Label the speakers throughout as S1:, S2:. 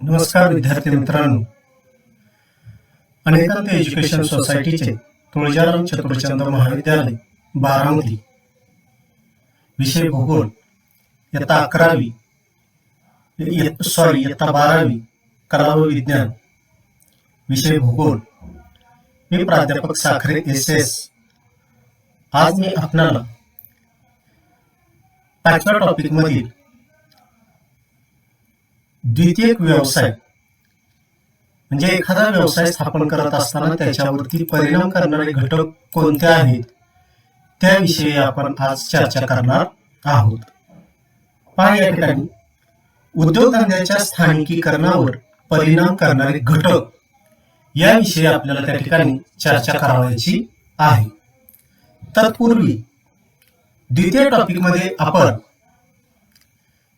S1: नमस्कार विद्यार्थी मित्रांनो, अनेकांत एज्युकेशन सोसायटीचे तुळजाराम चतुरचंद महाविद्यालय बारामती विषय भूगोल इयत्ता 11वी इयत्ता 12वी कला व विज्ञान विषय भूगोल। मी प्राध्यापक साखरे SS। आज मी आपणाला 5व्या टॉपिक मधील द्वितीयक व्यवसाय म्हणजे एखादा व्यवसाय स्थापन करत असताना त्याच्यावरती परिणाम करणारे घटक कोणते आहेत त्याविषयी आपण आज चर्चा करणार आहोत। पहा, या ठिकाणी उद्योगधंद्याच्या स्थानिकीकरणावर परिणाम करणारे घटक याविषयी आपल्याला त्या ठिकाणी चर्चा करायची आहे। तत्पूर्वी द्वितीय टॉपिक मध्ये आपण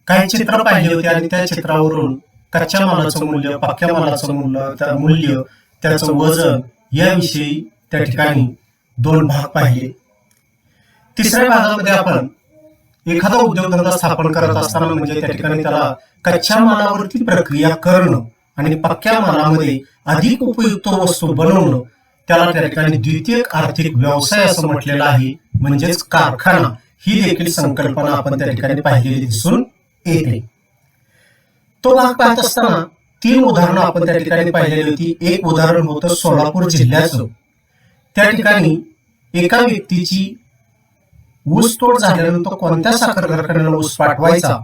S1: काही चित्र पाहिले होते आणि त्या चित्रावरून कच्च्या मालाचं मूल्य, पक्क्या मालाचं मूल्य, त्याचं वजन याविषयी त्या ठिकाणी 2 भाग पाहिले। तिसऱ्या भागामध्ये आपण एखादा उद्योगधंदा स्थापन करत असताना म्हणजे त्या ठिकाणी त्याला कच्च्या मालावरती प्रक्रिया करणं आणि पक्क्या मालामध्ये अधिक उपयुक्त वस्तू बनवणं त्याला त्या ठिकाणी द्वितीयक आर्थिक व्यवसाय असं म्हटलेलं आहे, म्हणजेच कारखाना ही देखील संकल्पना आपण त्या ठिकाणी पाहिलेली दिसून येते। तो भाग पाहत असताना 3 उदाहरणं आपण त्या ठिकाणी पाहिलेली होती। एक उदाहरण होतं सोलापूर जिल्ह्याचं। त्या ठिकाणी एका व्यक्तीची ऊस तोड झाल्यानंतर कोणत्या साखर कारखान्याला ऊस पाठवायचा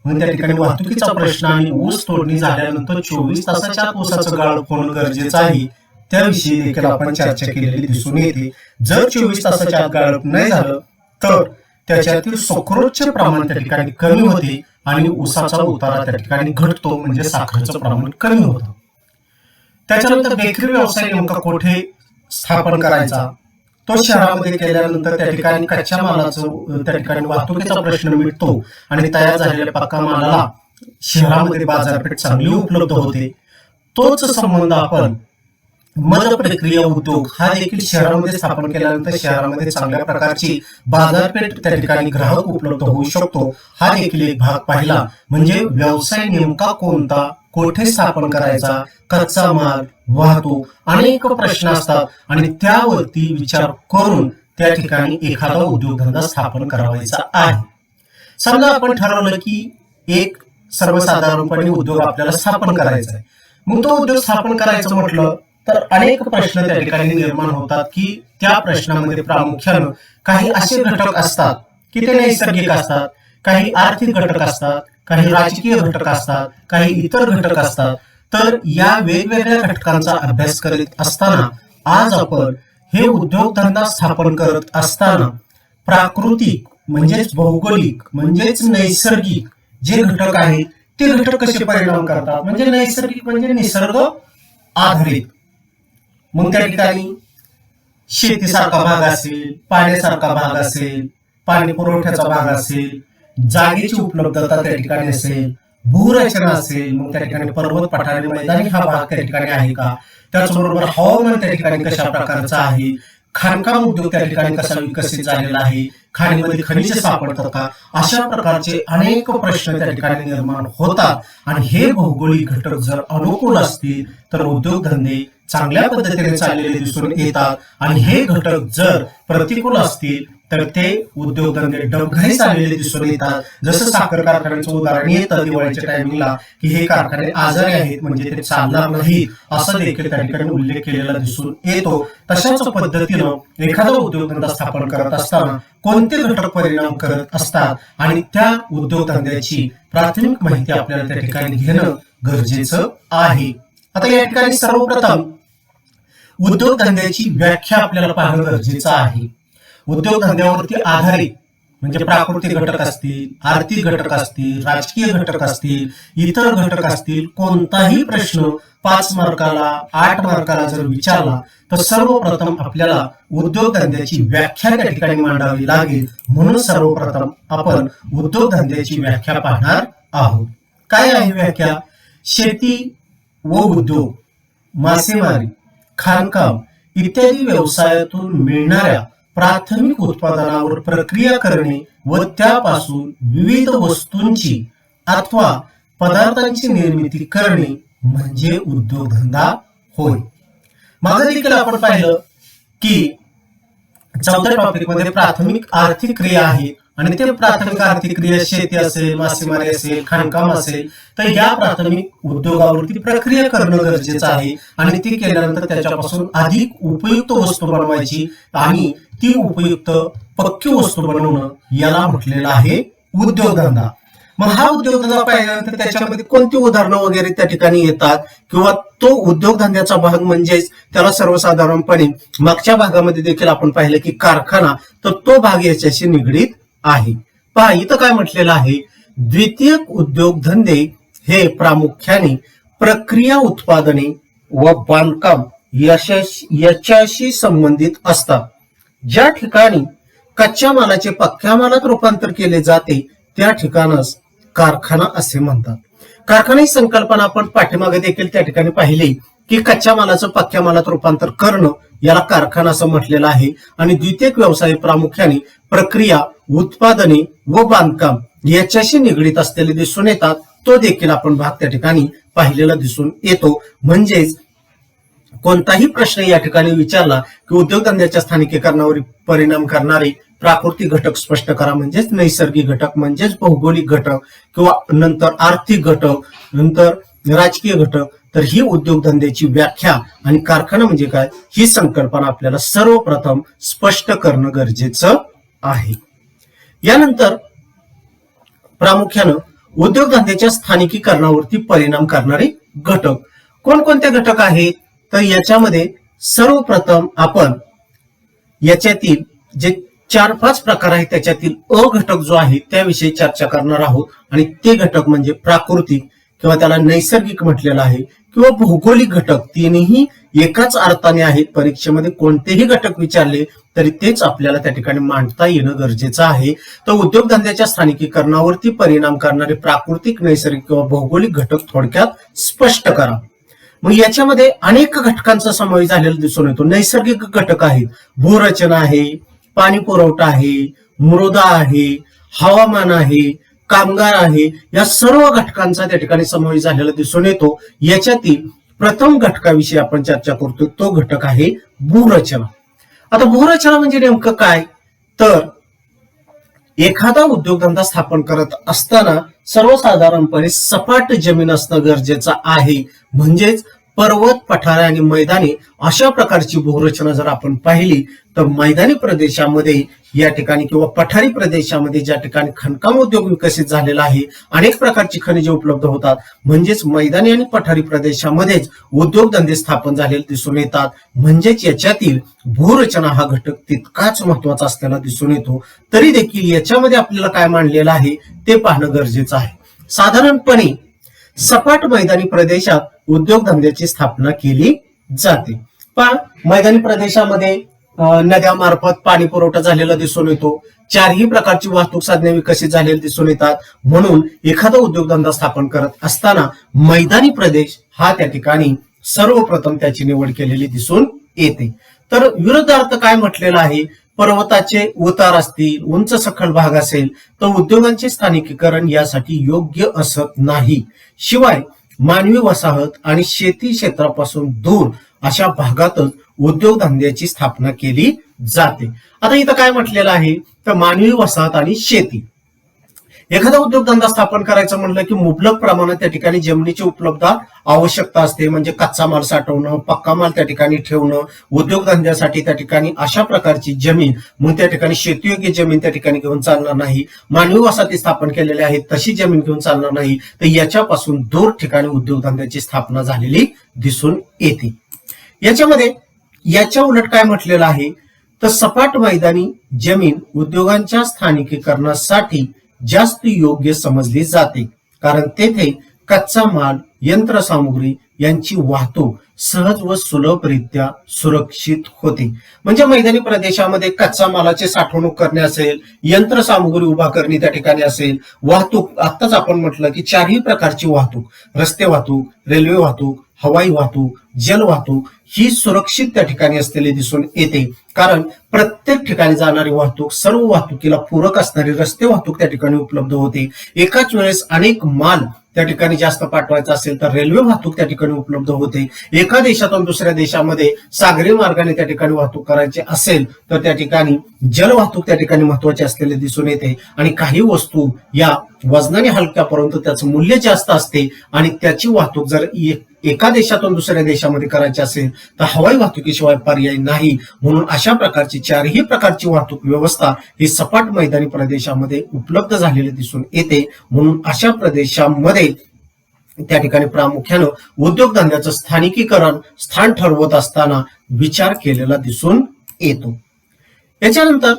S1: म्हणून त्या ठिकाणी वाहतुकीचा प्रश्न आणि ऊस तोडणी झाल्यानंतर 24 तासाच्या आत ऊसाचं गाळप होणं गरजेचं आहे त्याविषयी देखील आपण चर्चा केलेली दिसून येते। जर 24 तासाच्या आत गाळप नाही झालं तर त्याच्यातील सुक्रोजचे प्रमाण त्या ठिकाणी कमी होते आणि ऊसाचा उतारा त्या ठिकाणी घटतो, म्हणजे साखरेचं प्रमाण कमी होतं। त्याच्यानंतर बेकरी व्यवसाय नेमका कुठे स्थापन करायचा, तो शहरामध्ये केल्यानंतर त्या ठिकाणी कच्च्या मालाचं त्या ठिकाणी वाहतुकीचा प्रश्न मिटतो आणि तयार झालेल्या पक्का मालाला शहरामध्ये बाजारपेठ चांगली उपलब्ध होते। तोच संबंध आपण मध प्रक्रिया उद्योग हा देखील शहरामध्ये स्थापन केल्यानंतर शहरामध्ये चांगल्या प्रकारची बाजारपेठ त्या ठिकाणी ग्राहक उपलब्ध होऊ शकतो हा देखील एक भाग पाहिला। म्हणजे व्यवसाय नेमका कोणता, कोठे स्थापन करायचा, कच्चा माल, वाहतूक अनेक प्रश्न असतात आणि त्यावरती विचार करून त्या ठिकाणी एखादा उद्योगधंदा स्थापन करायचा आहे। समजा आपण ठरवलं की एक सर्वसाधारणपणे उद्योग आपल्याला स्थापन करायचा आहे, मग तो उद्योग स्थापन करायचं म्हटलं तर अनेक प्रश्न त्या ठिकाणी निर्माण होतात की त्या प्रश्नामध्ये प्रामुख्यानं काही असे घटक असतात की ते नैसर्गिक असतात, काही आर्थिक घटक असतात, काही राजकीय घटक असतात, काही इतर घटक असतात। तर या वेगवेगळ्या घटकांचा अभ्यास करीत असताना आज आपण हे उद्योगधंदा स्थापन करत असताना प्राकृतिक म्हणजेच भौगोलिक म्हणजेच नैसर्गिक जे घटक आहेत ते घटक कसे परिणाम करतात, म्हणजे नैसर्गिक म्हणजे निसर्ग आधारित, मग त्या ठिकाणी शेतीसारखा भाग असेल, पाण्यासारखा भाग असेल, पाणी पुरवठ्याचा भाग असेल, जागेची उपलब्धता त्या ठिकाणी असेल, भूरचना असेल, मग त्या ठिकाणी पर्वत पठारी मैदानी हा भाग त्या ठिकाणी आहे का, त्याचबरोबर हवामान त्या ठिकाणी कशा प्रकारचं आहे, खाणकाम उद्योग त्या ठिकाणी कसा विकसित झालेला आहे, खाणीमध्ये खनिजे सापडतात का, अशा प्रकारचे अनेक प्रश्न त्या ठिकाणी निर्माण होतात। आणि हे भौगोलिक घटक जर अनुकूल असतील तर उद्योगधंदे चांगल्या पद्धतीने चाललेले दिसून येतात आणि हे घटक जर प्रतिकूल असतील तर ते उद्योगधंदे डबघाई चाललेले दिसून येतात। जसं साखर कारखान्याचं उदाहरण येतं दिवाळीच्या टायमिंगला की हे कारखाने आजारी आहेत म्हणजे ते चालणार नाहीत असं देखील त्या ठिकाणी उल्लेख केलेला दिसून येतो। तशाच पद्धतीनं एखादा उद्योगधंदा स्थापन करत असताना कोणते घटक परिणाम करत असतात आणि त्या उद्योगधंद्याची प्राथमिक माहिती आपल्याला त्या ठिकाणी घेणं गरजेचं आहे। आता या ठिकाणी सर्वप्रथम उद्योगधंद्याची व्याख्या आपल्याला पाहणं गरजेचं आहे। उद्योगधंद्यावरती आधारित म्हणजे प्राकृतिक घटक असतील, आर्थिक घटक असतील, राजकीय घटक असतील, इतर घटक असतील, कोणताही प्रश्न 5 मार्काला 8 मार्काला जर विचारला तर सर्वप्रथम आपल्याला उद्योगधंद्याची व्याख्या त्या ठिकाणी मांडावी लागेल। म्हणून सर्वप्रथम आपण उद्योगधंद्याची व्याख्या पाहणार आहोत। काय आहे व्याख्या? शेती व उद्योग, मासेमारी, खाणकाम इत्यादी व्यवसायातून मिळणाऱ्या प्राथमिक उत्पादनावर प्रक्रिया करणे व त्यापासून विविध वस्तूंची अथवा पदार्थांची निर्मिती करणे म्हणजे उद्योगधंदा होय. मागे देखील आपण पाहिलं की चौथ्या टॉपिक मध्ये प्राथमिक आर्थिक क्रिया आहे आणि ते प्राथमिक आर्थिक क्रिया शेती असेल, मासेमारी असेल, खाणकाम असेल, तर या प्राथमिक उद्योगावरती प्रक्रिया करणं गरजेचं आहे आणि ती केल्यानंतर त्याच्यापासून अधिक उपयुक्त वस्तू बनवायची आणि ती उपयुक्त पक्की वस्तू बनवणं याला म्हटलेलं आहे उद्योगधंदा. मग हा उद्योगधंदा पाहिल्यानंतर त्याच्यामध्ये कोणती उदाहरणं वगैरे त्या ठिकाणी येतात किंवा तो उद्योगधंद्याचा भाग म्हणजेच त्याला सर्वसाधारणपणे मागच्या भागामध्ये देखील आपण पाहिलं की कारखाना, तर तो भाग याच्याशी निगडीत आहे. पहा इथं काय म्हटलेलं आहे, द्वितीयक उद्योगधंदे हे प्रामुख्याने प्रक्रिया उत्पादने व बांधकाम याच्याशी संबंधित असतात. ज्या ठिकाणी कच्च्या मालाचे पक्क्या मालात रूपांतर केले जाते त्या ठिकाणच कारखाना असे म्हणतात. कारखाना ही संकल्पना आपण पाठीमागे देखील त्या ठिकाणी पाहिली की कच्च्या मालाचं पक्क्या मालात रूपांतर करणं याला कारखाना असं म्हटलेलं आहे. आणि द्वितीयक व्यवसाय प्रामुख्याने प्रक्रिया उत्पादने व बांधकाम याच्याशी निगडीत असलेले दिसून येतात. तो देखील आपण भाग त्या ठिकाणी पाहिलेला दिसून येतो. म्हणजेच कोणताही प्रश्न या ठिकाणी विचारला की उद्योगधंद्याच्या स्थानिकीकरणावर परिणाम करणारे प्राकृतिक घटक स्पष्ट करा, म्हणजेच नैसर्गिक घटक, म्हणजेच भौगोलिक घटक किंवा नंतर आर्थिक घटक, नंतर राजकीय घटक, तर ही उद्योगधंद्याची व्याख्या आणि कारखाना म्हणजे काय ही संकल्पना आपल्याला सर्वप्रथम स्पष्ट करणं गरजेचं आहे. यानंतर प्रामुख्यानं उद्योगधंद्याच्या स्थानिकीकरणावरती परिणाम करणारे घटक कोणकोणते घटक आहेत, तर याच्यामध्ये सर्वप्रथम आपण याच्यातील जे 4-5 प्रकार आहेत त्याच्यातील अ घटक जो आहे त्याविषयी चर्चा करणार आहोत. आणि ते घटक म्हणजे प्राकृतिक किंवा त्याला नैसर्गिक म्हटलेलं आहे किंवा भौगोलिक घटक, तीनही एकाच अर्थाने आहेत. परीक्षेमध्ये कोणतेही घटक विचारले तरी तेच आपल्याला त्या ठिकाणी मांडता येणं गरजेचं आहे. तर उद्योगधंद्याच्या स्थानिकीकरणावरती परिणाम करणारे प्राकृतिक, नैसर्गिक किंवा भौगोलिक घटक थोडक्यात स्पष्ट करा. मग याच्यामध्ये अनेक घटकांचा समावेश झालेला दिसून येतो. नैसर्गिक घटक आहेत, भूरचना आहे, पाणी पुरवठा आहे, मृदा आहे, हवामान आहे, कामगार आहे, या सर्व घटकांचा त्या ठिकाणी समावेश झालेला दिसून येतो. याच्यातील प्रथम घटकाविषयी आपण चर्चा करतो, तो घटक आहे भूरचना. आता भूरचना म्हणजे नेमकं काय, तर एखादा उद्योगधंदा स्थापन करत असताना सर्वसाधारणपणे सपाट जमीन असणं गरजेचं आहे. म्हणजेच पर्वत, पठारे आणि मैदानी अशा प्रकारची भूरचना जर आपण पाहिली तर मैदानी प्रदेशामध्ये या ठिकाणी किंवा पठारी प्रदेशामध्ये ज्या ठिकाणी खाणकाम उद्योग विकसित झालेला आहे, अनेक प्रकारची खनिजे उपलब्ध होतात. म्हणजेच मैदानी आणि पठारी प्रदेशामध्येच उद्योगधंदे स्थापन झालेले दिसून येतात. म्हणजेच याच्यातील भूरचना हा घटक तितकाच महत्वाचा असलेला दिसून येतो. तरी देखील याच्यामध्ये आपल्याला काय मांडलेलं आहे ते पाहणं गरजेचं आहे. साधारणपणे सपाट मैदानी प्रदेशात उद्योगधंद्याची स्थापना केली जाते. पण मैदानी प्रदेशामध्ये नद्यामार्फत पाणी पुरवठा झालेला दिसून येतो. 4ही प्रकारची वाहतूक साधने विकसित झालेली दिसून येतात. म्हणून एखादा उद्योगधंदा स्थापन करत असताना मैदानी प्रदेश हा त्या ठिकाणी सर्वप्रथम त्याची निवड केलेली दिसून येते. तर विरुद्धार्थ काय म्हटलेलं आहे, पर्वताचे उतार असतील, उंच सखल भाग असेल तर उद्योगांचे स्थानिकीकरण यासाठी योग्य असत नाही. शिवाय मानवी वसाहत आणि शेती क्षेत्रापासून दूर अशा भागातच उद्योगधंद्याची स्थापना केली जाते. आता इथं काय म्हटलेलं आहे, तर मानवी वसाहत आणि शेती. एखादा उद्योगधंदा स्थापन करायचं म्हणलं की मुबलक प्रमाणात त्या ठिकाणी जमिनीची उपलब्धता आवश्यकता असते. म्हणजे कच्चा माल साठवणं, पक्का माल त्या ठिकाणी ठेवणं, उद्योगधंद्यासाठी त्या ठिकाणी अशा प्रकारची जमीन, मग त्या ठिकाणी शेतीयोग्य जमीन त्या ठिकाणी घेऊन चालणार नाही. मानवी वसाहती स्थापन केलेल्या आहेत तशी जमीन घेऊन चालणार नाही. तर याच्यापासून दूर ठिकाणी उद्योगधंद्याची स्थापना झालेली दिसून येते. याच्यामध्ये याच्या उलट काय म्हटलेलं आहे, तर सपाट मैदानी जमीन उद्योगांच्या स्थानिकीकरणासाठी जास्त योग्य समजली जाते. कारण तेथे कच्चा माल, यंत्रसामुग्री यांची वाहतूक सहज व सुलभरित्या सुरक्षित होते. म्हणजे मैदानी प्रदेशामध्ये कच्चा मालाची साठवणूक करणे असेल, यंत्रसामुग्री उभा करणे त्या ठिकाणी असेल, वाहतूक आत्ताच आपण म्हटलं की 4ही प्रकारची वाहतूक, रस्ते वाहतूक, रेल्वे वाहतूक, हवाई वाहतूक, जल वाहतूक ही सुरक्षित त्या ठिकाणी असलेली दिसून येते. कारण प्रत्येक ठिकाणी जाणारी वाहतूक, सर्व वाहतुकीला पूरक असणारी रस्ते वाहतूक त्या ठिकाणी उपलब्ध होते. एकाच वेळेस अनेक माल त्या ठिकाणी जास्त पाठवायचा असेल तर रेल्वे वाहतूक त्या ठिकाणी उपलब्ध होते. एका देशातून दुसऱ्या देशामध्ये सागरी मार्गाने त्या ठिकाणी वाहतूक करायची असेल तर त्या ठिकाणी जल वाहतूक त्या ठिकाणी महत्वाची असलेले दिसून येते. आणि काही वस्तू या वजनाने हलक्या परंतु त्याचं मूल्य जास्त असते आणि त्याची वाहतूक जर एका देशातून दुसऱ्या देशामध्ये करायची असेल तर हवाई वाहतुकीशिवाय पर्याय नाही. म्हणून अशा प्रकारची चारही प्रकारची वाहतूक व्यवस्था ही सपाट मैदानी प्रदेशामध्ये उपलब्ध झालेली दिसून येते. म्हणून अशा प्रदेशामध्ये त्या ठिकाणी प्रामुख्यानं उद्योगधंद्याचं स्थानिकीकरण स्थान ठरवत असताना विचार केलेला दिसून येतो. याच्यानंतर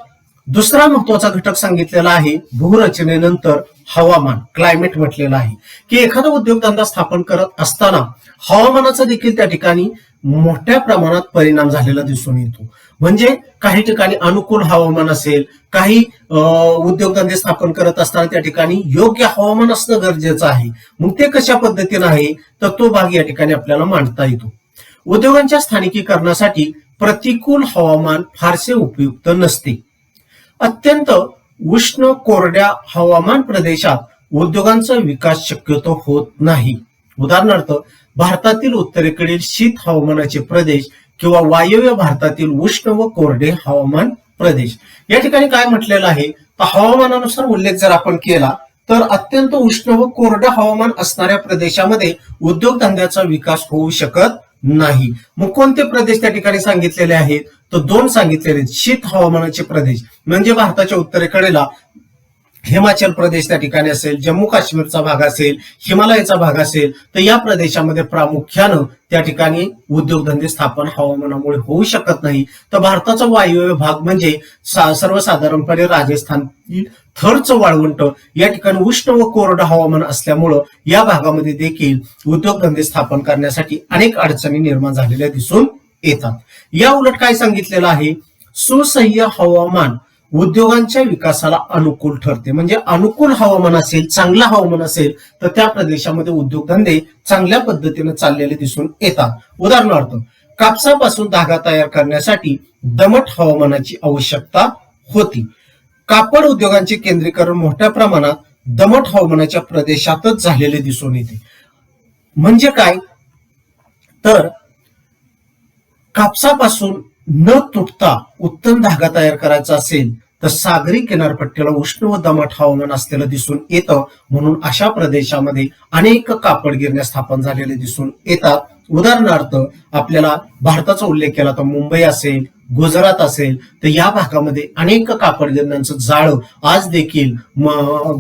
S1: दुसरा महत्वाचा घटक सांगितलेला आहे भूरचनेनंतर हवामान, क्लायमेट म्हटलेलं आहे की एखादा उद्योगधंदा स्थापन करत असताना हवामानाचा देखील त्या ठिकाणी मोठ्या प्रमाणात परिणाम झालेला दिसून येतो. म्हणजे काही ठिकाणी अनुकूल हवामान असेल, काही उद्योगधंदे स्थापन करत असताना त्या ठिकाणी योग्य हवामान असणं गरजेचं आहे. मग ते कशा पद्धतीने आहे तर तो भाग या ठिकाणी आपल्याला मांडता येतो. उद्योगांच्या स्थानिकीकरणासाठी प्रतिकूल हवामान फारसे उपयुक्त नसते. अत्यंत उष्ण कोरड्या हवामान प्रदेशात उद्योगांचा विकास शक्यतो होत नाही. उदाहरणार्थ भारतातील उत्तरेकडील शीत हवामानाचे प्रदेश किंवा वायव्य भारतातील उष्ण व कोरडे हवामान प्रदेश. या ठिकाणी काय म्हटलेलं आहे तर हवामानानुसार उल्लेख जर आपण केला तर अत्यंत उष्ण व कोरडं हवामान असणाऱ्या प्रदेशामध्ये उद्योगधंद्याचा विकास होऊ शकत नाही. मग कोणते प्रदेश त्या ठिकाणी सांगितलेले आहेत तर दोन सांगितलेले आहेत. शीत हवामानाचे प्रदेश म्हणजे भारताच्या उत्तरेकडेला हिमाचल प्रदेश त्या ठिकाणी असेल, जम्मू काश्मीरचा भाग असेल, हिमालयाचा भाग असेल तर या प्रदेशामध्ये प्रामुख्यानं त्या ठिकाणी उद्योगधंदे स्थापन हवामानामुळे होऊ शकत नाही. तर भारताचा वायव्य भाग म्हणजे सर्वसाधारणपणे राजस्थान, थरचं वाळवंट या ठिकाणी उष्ण व कोरडं हवामान असल्यामुळं या भागामध्ये देखील उद्योगधंदे स्थापन करण्यासाठी अनेक अडचणी निर्माण झालेल्या दिसून येतात. या उलट काय सांगितलेलं आहे सुसह्य हवामान उद्योगांच्या विकासाला अनुकूल ठरते. म्हणजे अनुकूल हवामान असेल, चांगलं हवामान असेल तर त्या प्रदेशामध्ये उद्योगधंदे चांगल्या पद्धतीने चाललेले दिसून येतात. उदाहरणार्थ कापसापासून धागा तयार करण्यासाठी दमट हवामानाची आवश्यकता होती. कापड उद्योगांचे केंद्रीकरण मोठ्या प्रमाणात दमट हवामानाच्या प्रदेशातच झालेले दिसून येते. म्हणजे काय तर कापसापासून न तुटता उत्तम धागा तयार करायचा असेल तर सागरी किनारपट्टीला उष्ण व दमट हवामान असलेलं दिसून येतं. म्हणून अशा प्रदेशामध्ये अनेक कापड गिरण्या स्थापन झालेले दिसून येतात. उदाहरणार्थ आपल्याला भारताचा उल्लेख केला तर मुंबई असेल, गुजरात असेल तर या भागामध्ये अनेक कापड गिरण्यांचं जाळं आज देखील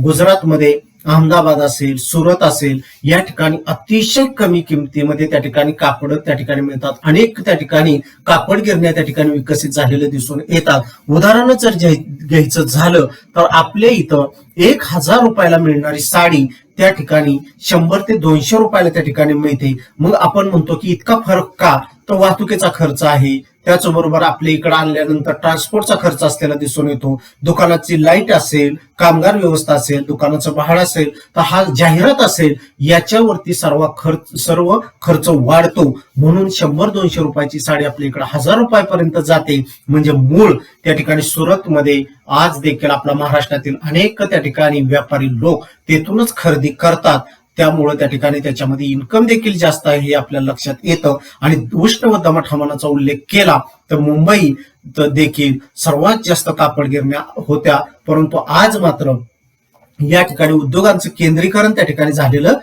S1: गुजरातमध्ये अहमदाबाद असेल, सुरत असेल या ठिकाणी अतिशय कमी किमतीमध्ये त्या ठिकाणी कापड त्या ठिकाणी मिळतात. अनेक त्या ठिकाणी कापड गिरण्या त्या ठिकाणी विकसित झालेले दिसून येतात. उदाहरण जर घ्यायचं झालं तर आपल्या इथं 1000 रुपयाला मिळणारी साडी त्या ठिकाणी 100 ते 200 रुपयाला त्या ठिकाणी मिळते. मग आपण म्हणतो की इतका फरक का तर वाहतुकीचा खर्च आहे, त्याचबरोबर आपल्या इकडे आणल्यानंतर ट्रान्सपोर्टचा खर्च असलेला दिसून येतो. दुकानाची लाईट असेल, कामगार व्यवस्था असेल, दुकानाचं भाडं असेल तर हा जाहिरात असेल याच्यावरती सर्व खर्च वाढतो. म्हणून 100-200 रुपयाची साडी आपल्या इकडे 1000 रुपयापर्यंत जाते. म्हणजे मूळ त्या ठिकाणी सुरतमध्ये आज देखील आपल्या महाराष्ट्रातील अनेक त्या ठिकाणी व्यापारी लोक तेथूनच खरेदी करतात. त्यामुळे त्या ठिकाणी त्याच्यामध्ये इन्कम देखील जास्त आहे हे आपल्याला लक्षात येतं. आणि उष्ण व दमट हवामानाचा उल्लेख केला तर मुंबई देखील सर्वात जास्त कापड गिरण्या होत्या. परंतु आज मात्र या ठिकाणी उद्योगांचं केंद्रीकरण त्या ठिकाणी झालेलं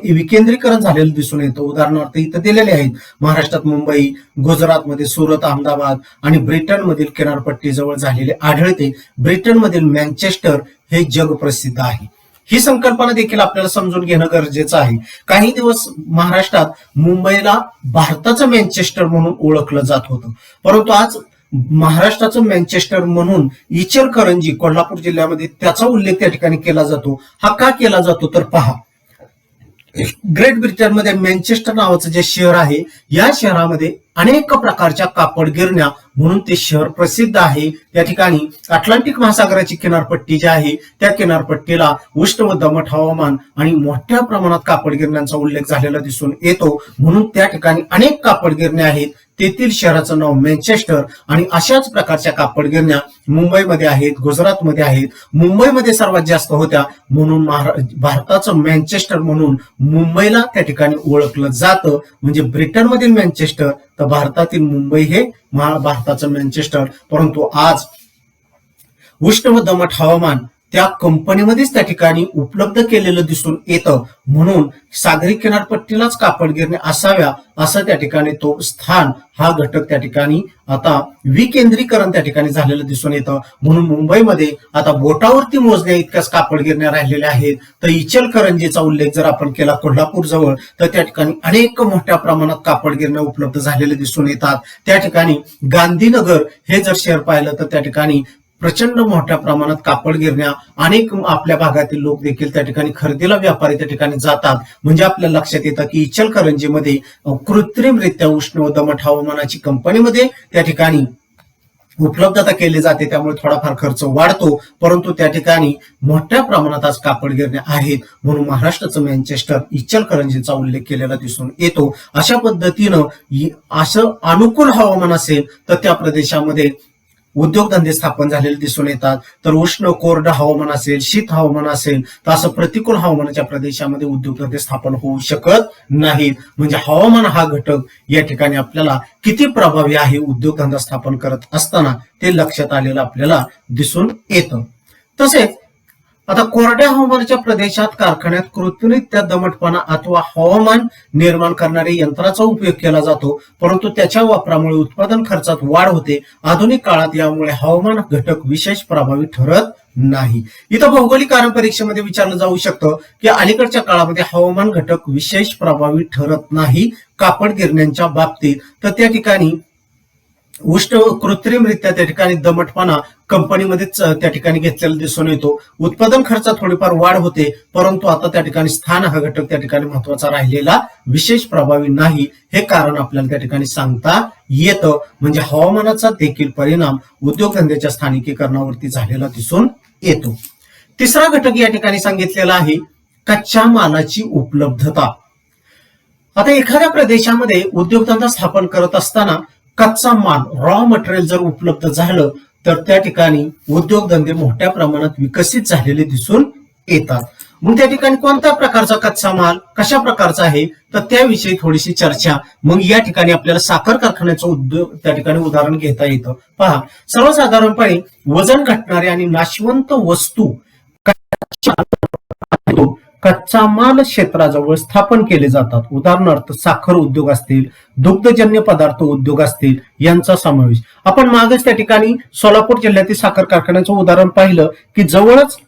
S1: विकेंद्रीकरण झालेलं दिसून येतं. उदाहरणार्थ इथं दिलेले आहेत महाराष्ट्रात मुंबई, गुजरातमध्ये सुरत, अहमदाबाद आणि ब्रिटनमधील किनारपट्टी जवळ झालेले आढळते. ब्रिटनमधील मँचेस्टर हे जगप्रसिद्ध आहे. ही संकल्पना देखील आपल्याला समजून घेणं गरजेचं आहे. काही दिवस महाराष्ट्रात मुंबईला भारताचं मँचेस्टर म्हणून ओळखलं जात होतं. परंतु आज महाराष्ट्राचं मँचेस्टर म्हणून इचलकरंजी कोल्हापूर जिल्ह्यामध्ये त्याचा उल्लेख त्या ठिकाणी केला जातो. हा का केला जातो तर पहा ग्रेट ब्रिटनमध्ये मँचेस्टर नावाचं जे शहर आहे, या शहरामध्ये अनेक प्रकारच्या कापड गिरण्या म्हणून ते शहर प्रसिद्ध आहे. त्या ठिकाणी अटलांटिक महासागराची किनारपट्टी जी आहे, त्या किनारपट्टीला उष्ण व दमट हवामान आणि मोठ्या प्रमाणात कापड गिरण्यांचा उल्लेख झालेला दिसून येतो. म्हणून त्या ठिकाणी अनेक कापड गिरण्या आहेत. तेथील शहराचं नाव मँचेस्टर आणि अशाच प्रकारच्या कापड गिरण्या मुंबईमध्ये आहेत, गुजरातमध्ये आहेत. मुंबईमध्ये सर्वात जास्त होत्या म्हणून भारताचं मँचेस्टर म्हणून मुंबईला त्या ठिकाणी ओळखलं जातं. म्हणजे ब्रिटनमधील मँचेस्टर तर भारतातील मुंबई हे भारताचं मँचेस्टर. परंतु आज उष्ण व दमट हवामान त्या कंपनीमध्येच त्या ठिकाणी उपलब्ध केलेलं दिसून येतं. म्हणून सागरी किनारपट्टीलाच कापड गिरण्या असाव्या असं त्या ठिकाणी तो स्थान हा घटक त्या ठिकाणी आता विकेंद्रीकरण त्या ठिकाणी झालेलं दिसून येतं. म्हणून मुंबईमध्ये आता बोटावरती मोजण्या इतक्याच कापड गिरण्या राहिलेल्या आहेत. तर इचलकरंजीचा उल्लेख जर आपण केला कोल्हापूर जवळ, तर त्या ठिकाणी अनेक मोठ्या प्रमाणात कापड गिरण्या उपलब्ध झालेले दिसून येतात. त्या ठिकाणी गांधीनगर हे जर शहर पाहिलं तर त्या ठिकाणी प्रचंड मोठ्या प्रमाणात कापड गिरण्या, अनेक आपल्या भागातील लोक देखील त्या ठिकाणी खरेदीला व्यापारी त्या ठिकाणी जातात. म्हणजे आपल्या लक्षात येतं की इचलकरंजीमध्ये कृत्रिमरित्या उष्ण व दमट हवामानाची कंपनीमध्ये त्या ठिकाणी उपलब्धता केली जाते, त्यामुळे थोडाफार खर्च वाढतो. परंतु त्या ठिकाणी मोठ्या प्रमाणात आज कापड गिरण्या आहेत. म्हणून महाराष्ट्राचं मँचेस्टर इचलकरंजीचा उल्लेख केलेला दिसून येतो. अशा पद्धतीनं असं अनुकूल हवामान असेल तर त्या प्रदेशामध्ये उद्योगधंदे स्थापन झालेले दिसून येतात. तर उष्ण कोरडं हवामान असेल, शीत हवामान असेल तर असं प्रतिकूल हवामानाच्या प्रदेशामध्ये उद्योगधंदे स्थापन होऊ शकत नाहीत. म्हणजे हवामान हा घटक या ठिकाणी आपल्याला किती प्रभावी आहे उद्योगधंदा स्थापन करत असताना ते लक्षात आलेलं आपल्याला दिसून येतं. तसेच आता कोरड्या हवामानाच्या प्रदेशात कारखान्यात कृत्रिमरित्या दमटपणा अथवा हवामान निर्माण करणाऱ्या यंत्राचा उपयोग केला जातो. परंतु त्याच्या वापरामुळे उत्पादन खर्चात वाढ होते. आधुनिक काळात यामुळे हवामान घटक विशेष प्रभावी ठरत नाही. इथं भौगोलिक कारण परीक्षेमध्ये विचारलं जाऊ शकतं की अलीकडच्या काळामध्ये हवामान घटक विशेष प्रभावी ठरत नाही कापड गिरण्यांच्या बाबतीत. तर त्या ठिकाणी उष्ण कृत्रिमरित्या त्या ठिकाणी दमटपणा कंपनीमध्येच त्या ठिकाणी घेतलेला दिसून येतो. उत्पादन खर्चात थोडीफार वाढ होते. परंतु आता त्या ठिकाणी स्थान हा घटक त्या ठिकाणी महत्वाचा राहिलेला विशेष प्रभावी नाही, हे कारण आपल्याला त्या ठिकाणी सांगता येतं. म्हणजे हवामानाचा देखील परिणाम उद्योगधंद्याच्या स्थानिकीकरणावरती झालेला दिसून येतो. तिसरा घटक या ठिकाणी सांगितलेला आहे कच्च्या मालाची उपलब्धता. आता एखाद्या प्रदेशामध्ये उद्योगधंदा स्थापन करत असताना कच्चा माल रॉ मटेरियल जर उपलब्ध झालं तर त्या ठिकाणी उद्योगधंदे मोठ्या प्रमाणात विकसित झालेले दिसून येतात. मग त्या ठिकाणी कोणत्या प्रकारचा कच्चा माल कशा प्रकारचा आहे तर त्याविषयी थोडीशी चर्चा मग या ठिकाणी आपल्याला साखर कारखान्याचं उद्योग त्या ठिकाणी उदाहरण घेता येतं. पहा, सर्वसाधारणपणे वजन घटणारे आणि नाशवंत वस्तू कच्चा माल क्षेत्राजवळ स्थापन केले जातात. उदाहरणार्थ साखर उद्योग असतील, दुग्धजन्य पदार्थ उद्योग असतील यांचा समावेश. आपण मागच त्या ठिकाणी सोलापूर जिल्ह्यातील साखर कारखान्याचं उदाहरण पाहिलं की जवळच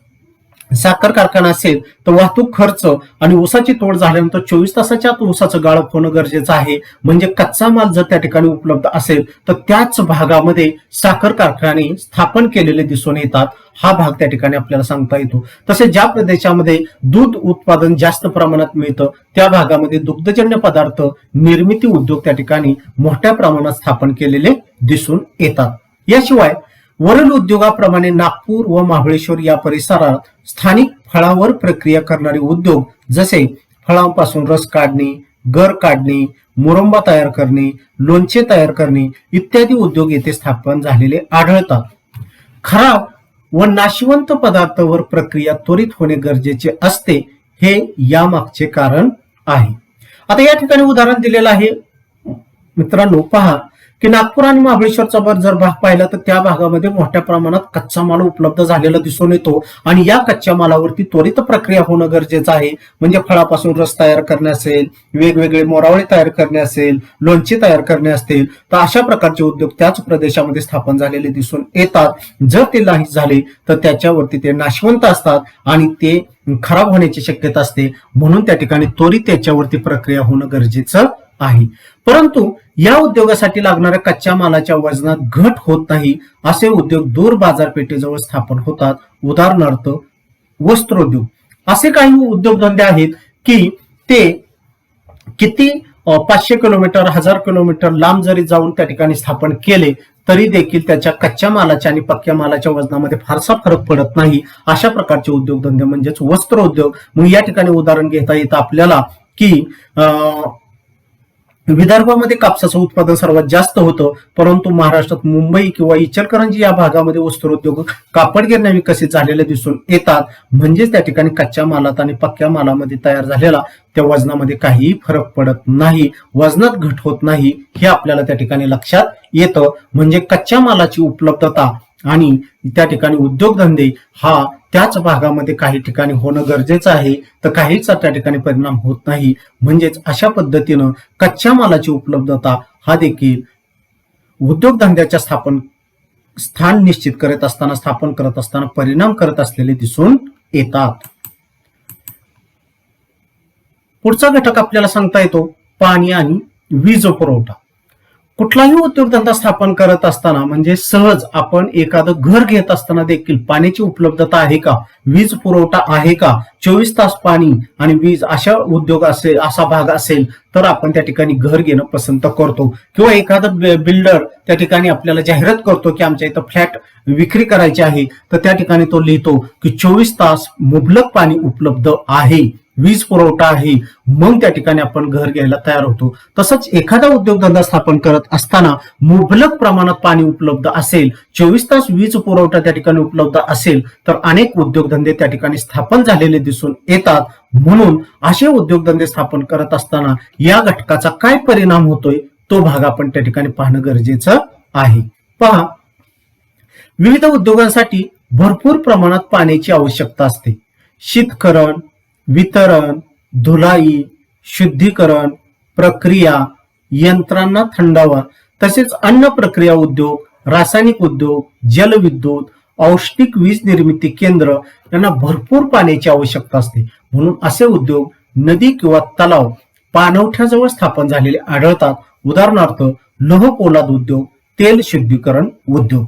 S1: साखर कारखाना असेल तर वाहतूक खर्च आणि ऊसाची तोड झाल्यानंतर 24 तासाच्या आत ऊसाचं गाळप होणं गरजेचं आहे. म्हणजे कच्चा माल जर त्या ठिकाणी उपलब्ध असेल तर त्याच भागामध्ये साखर कारखाने स्थापन केलेले दिसून येतात. हा भाग त्या ठिकाणी आपल्याला सांगता येतो. तसेच ज्या प्रदेशामध्ये दूध उत्पादन जास्त प्रमाणात मिळतं त्या भागामध्ये दुग्धजन्य पदार्थ निर्मिती उद्योग त्या ठिकाणी मोठ्या प्रमाणात स्थापन केलेले दिसून येतात. याशिवाय वरील उद्योगाप्रमाणे नागपूर व महाबळेश्वर या परिसरात स्थानिक फळावर प्रक्रिया करणारे उद्योग जसे फळांपासून रस काढणे, गर काढणे, मुरंबा तयार करणे, लोणचे तयार करणे इत्यादी उद्योग येथे स्थापन झालेले आढळतात. खराब व नाशवंत पदार्थावर प्रक्रिया त्वरित होणे गरजेचे असते, हे यामागचे कारण आहे. आता या ठिकाणी उदाहरण दिलेलं आहे मित्रांनो. पहा की नागपूर आणि महाबळेश्वरचा जर भाग पाहिला तर त्या भागामध्ये मोठ्या प्रमाणात कच्चा माल उपलब्ध झालेला दिसून येतो आणि या कच्च्या मालावरती त्वरित प्रक्रिया होणं गरजेचं आहे. म्हणजे फळापासून रस तयार करणे असेल, वेगवेगळे मोरावळे तयार करणे असेल, लोणचे तयार करणे असतील तर अशा प्रकारचे उद्योग त्याच प्रदेशामध्ये स्थापन झालेले दिसून येतात. जर ते नाही झाले तर त्याच्यावरती ते नाशवंत असतात आणि ते खराब होण्याची शक्यता असते. म्हणून त्या ठिकाणी त्वरित त्याच्यावरती प्रक्रिया होणं गरजेचं आहे. परंतु या उद्योगासाठी लागणाऱ्या कच्च्या मालाच्या वजनात घट होत नाही असे उद्योग दूर बाजारपेठेजवळ स्थापन होतात. उदाहरणार्थ वस्त्रोद्योग. असे काही उद्योगधंदे आहेत की ते किती 500 किलोमीटर 1000 किलोमीटर लांब जरी जाऊन त्या ठिकाणी स्थापन केले तरी देखील त्याच्या कच्च्या मालाच्या आणि पक्क्या मालाच्या वजनामध्ये फारसा फरक पडत नाही. अशा प्रकारचे उद्योगधंदे म्हणजेच वस्त्र उद्योग. मग या ठिकाणी उदाहरण घेता येतं आपल्याला की विदर्भामध्ये कापसाचं उत्पादन सर्वात जास्त होतं, परंतु महाराष्ट्रात मुंबई किंवा इचलकरंजी या भागामध्ये वस्त्रोद्योग कापड गिरण्या विकसित झालेले दिसून येतात. म्हणजेच त्या ठिकाणी कच्च्या मालात आणि पक्क्या मालामध्ये तयार झालेला त्या वजनामध्ये काहीही फरक पडत नाही, वजनात घट होत नाही, हे आपल्याला त्या ठिकाणी लक्षात येतं. म्हणजे कच्च्या मालाची उपलब्धता आणि त्या ठिकाणी उद्योगधंदे हा त्याच भागामध्ये काही ठिकाणी होणं गरजेचं आहे, तर काहीचा त्या ठिकाणी परिणाम होत नाही. म्हणजेच अशा पद्धतीनं कच्च्या मालाची उपलब्धता हा देखील उद्योगधंद्याच्या स्थान निश्चित करत असताना स्थापन करत असताना परिणाम करत असलेले दिसून येतात. पुढचा घटक आपल्याला सांगता येतो पाणी आणि वीज पुरवठा. कुठलाही उद्योगधंदा स्थापन करत असताना म्हणजे सहज आपण एखादं घर घेत असताना देखील पाण्याची उपलब्धता आहे का, वीज पुरवठा आहे का, 24 तास पाणी आणि वीज अशा उद्योग असेल, असा भाग असेल तर आपण त्या ठिकाणी घर घेणं पसंत करतो. किंवा एखादा बिल्डर त्या ठिकाणी आपल्याला जाहिरात करतो की आमच्या इथं फ्लॅट विक्री करायची आहे, तर त्या ठिकाणी तो लिहितो की 24 तास मुबलक पाणी उपलब्ध आहे, वीज पुरवठा आहे, मग त्या ठिकाणी आपण घर घ्यायला तयार होतो. तसंच एखादा उद्योगधंदा स्थापन करत असताना मुबलक प्रमाणात पाणी उपलब्ध असेल, 24 तास वीज पुरवठा त्या ठिकाणी उपलब्ध असेल तर अनेक उद्योगधंदे त्या ठिकाणी स्थापन झालेले दिसून येतात. म्हणून असे उद्योगधंदे स्थापन करत असताना या घटकाचा काय परिणाम होतोय तो भाग आपण त्या ठिकाणी पाहणं गरजेचं आहे. पहा, विविध उद्योगांसाठी भरपूर प्रमाणात पाण्याची आवश्यकता असते. शीतकरण, वितरण, धुलाई, शुद्धीकरण, प्रक्रिया, यंत्रांना थंडावा, तसेच अन्न प्रक्रिया उद्योग, रासायनिक उद्योग, जलविद्युत, औष्णिक वीज निर्मिती केंद्र यांना भरपूर पाण्याची आवश्यकता असते. म्हणून असे उद्योग नदी किंवा तलाव पाणवठ्याजवळ स्थापन झालेले आढळतात. उदाहरणार्थ लोह पोलाद उद्योग, तेल शुद्धीकरण उद्योग.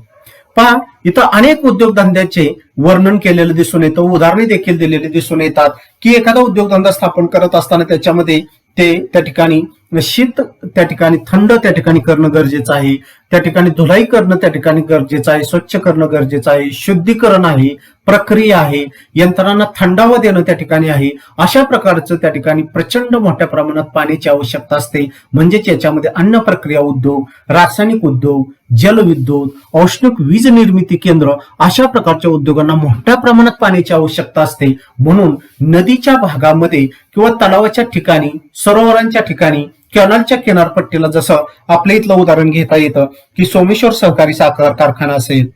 S1: पहा, इथं अनेक उद्योगधंद्याचे वर्णन केलेलं दिसून येतं, उदाहरणे देखील दिलेली दिसून येतात की एखादा उद्योगधंदा स्थापन करत असताना त्याच्यामध्ये ते त्या ठिकाणी शीत त्या ठिकाणी थंड त्या ठिकाणी करणं गरजेचं आहे, त्या ठिकाणी धुलाई करणं त्या ठिकाणी गरजेचं आहे, स्वच्छ करणं गरजेचं आहे, शुद्धीकरण आहे, प्रक्रिया आहे, यंत्रांना थंडावा देणं त्या ठिकाणी आहे. अशा प्रकारचं त्या ठिकाणी प्रचंड मोठ्या प्रमाणात पाण्याची आवश्यकता असते. म्हणजेच याच्यामध्ये अन्न प्रक्रिया उद्योग, रासायनिक उद्योग, जलविद्युत, औष्णिक वीज निर्मिती केंद्र अशा प्रकारच्या उद्योगांना मोठ्या प्रमाणात पाण्याची आवश्यकता असते. म्हणून नदीच्या भागामध्ये किंवा तलावाच्या ठिकाणी, सरोवरांच्या ठिकाणी, कॅनलच्या किनारपट्टीला जसं आपल्या इथलं उदाहरण घेता येतं की सोमेश्वर सहकारी साखर कारखाना असेल,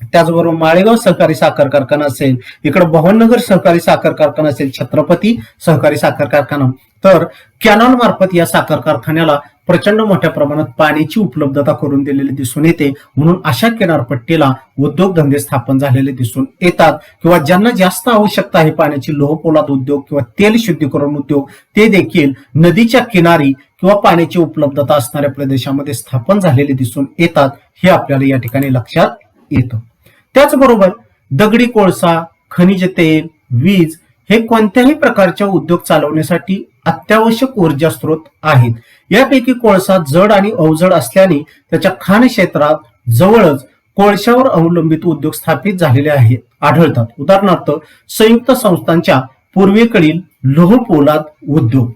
S1: त्याचबरोबर माळेगाव सहकारी साखर कारखाना असेल, इकडे भवननगर सहकारी साखर कारखाना असेल, छत्रपती सहकारी साखर कारखाना, तर कॅनॉल मार्फत या साखर कारखान्याला प्रचंड मोठ्या प्रमाणात पाण्याची उपलब्धता करून दिलेली दिसून येते. म्हणून अशा किनारपट्टीला उद्योगधंदे स्थापन झालेले दिसून येतात. किंवा ज्यांना जास्त आवश्यकता आहे पाण्याची, लोहपोलाद उद्योग किंवा तेल शुद्धीकरण उद्योग, ते देखील नदीच्या किनारी किंवा पाण्याची उपलब्धता असणाऱ्या प्रदेशामध्ये स्थापन झालेले दिसून येतात. हे आपल्याला या ठिकाणी लक्षात येतं. त्याचबरोबर दगडी कोळसा, खनिज तेल, वीज हे कोणत्याही प्रकारच्या उद्योग चालवण्यासाठी अत्यावश्यक ऊर्जा स्रोत आहेत. यापैकी कोळसा जड आणि अवजड असल्याने त्याच्या खाण क्षेत्रात जवळच कोळशावर अवलंबित उद्योग स्थापित झालेले आहेत आढळतात. उदाहरणार्थ संयुक्त संस्थांच्या पूर्वेकडील लोह पोलाद उद्योग.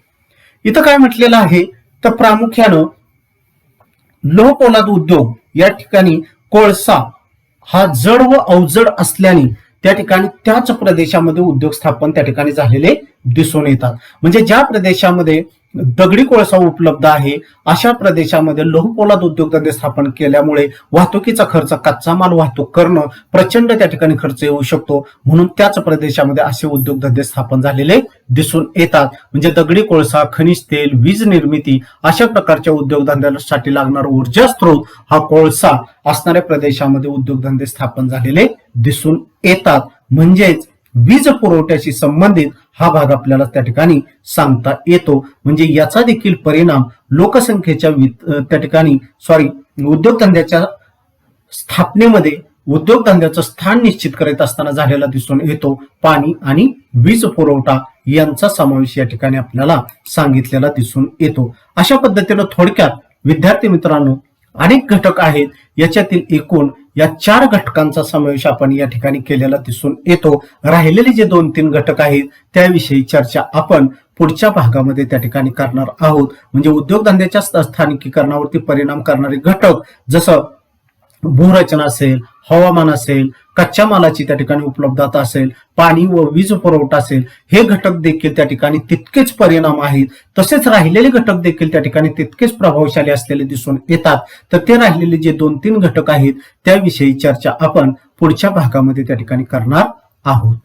S1: इथं काय म्हटलेलं आहे तर प्रामुख्यानं लोह पोलाद उद्योग या ठिकाणी कोळसा हा जड व अवजड असल्याने त्या ठिकाणी त्याच प्रदेशामध्ये उद्योग स्थापन त्या ठिकाणी झालेले दिसून येतात. म्हणजे ज्या प्रदेशामध्ये दगडी कोळसा उपलब्ध आहे अशा प्रदेशामध्ये लोहपोलाद उद्योगधंदे स्थापन केल्यामुळे वाहतुकीचा खर्च, कच्चा माल वाहतूक करणं प्रचंड त्या ठिकाणी खर्च येऊ शकतो. म्हणून त्याच प्रदेशामध्ये असे उद्योगधंदे स्थापन झालेले दिसून येतात. म्हणजे दगडी कोळसा, खनिज तेल, वीज निर्मिती अशा प्रकारच्या उद्योगधंद्यांसाठी लागणारा ऊर्जा स्रोत हा कोळसा असणाऱ्या प्रदेशामध्ये उद्योगधंदे स्थापन झालेले दिसून येतात. म्हणजेच वीज पुरवठ्याशी संबंधित हा भाग आपल्याला त्या ठिकाणी सांगता येतो. म्हणजे याचा देखील परिणाम लोकसंख्येच्या त्या ठिकाणी उद्योगधंद्याच्या स्थापनेमध्ये उद्योगधंद्याचं स्थान निश्चित करत असताना झालेला दिसून येतो. पाणी आणि वीज पुरवठा यांचा समावेश या ठिकाणी आपल्याला सांगितलेला दिसून येतो. अशा पद्धतीनं थोडक्यात विद्यार्थी मित्रांनो अनेक घटक आहेत, याच्यातील एकूण या 4 घटकांचा समावेश आपण या ठिकाणी केलेला दिसून येतो. राहिलेले जे 2-3 घटक आहेत त्याविषयी चर्चा आपण पुढच्या भागामध्ये त्या ठिकाणी करणार आहोत. म्हणजे उद्योगधंद्याच्या स्थानिकीकरणावरती परिणाम करणारे घटक जसं भूरचना असेल, हवामान असेल, कच्च्या मालाची त्या ठिकाणी उपलब्धता असेल, पाणी व वीज पुरवठा असेल, हे घटक देखील त्या ठिकाणी तितकेच परिणाम आहेत. तसेच राहिलेले घटक देखील त्या ठिकाणी तितकेच प्रभावशाली असलेले दिसून येतात. तर ते राहिलेले जे 2-3 घटक आहेत त्याविषयी चर्चा आपण पुढच्या भागामध्ये त्या ठिकाणी करणार आहोत.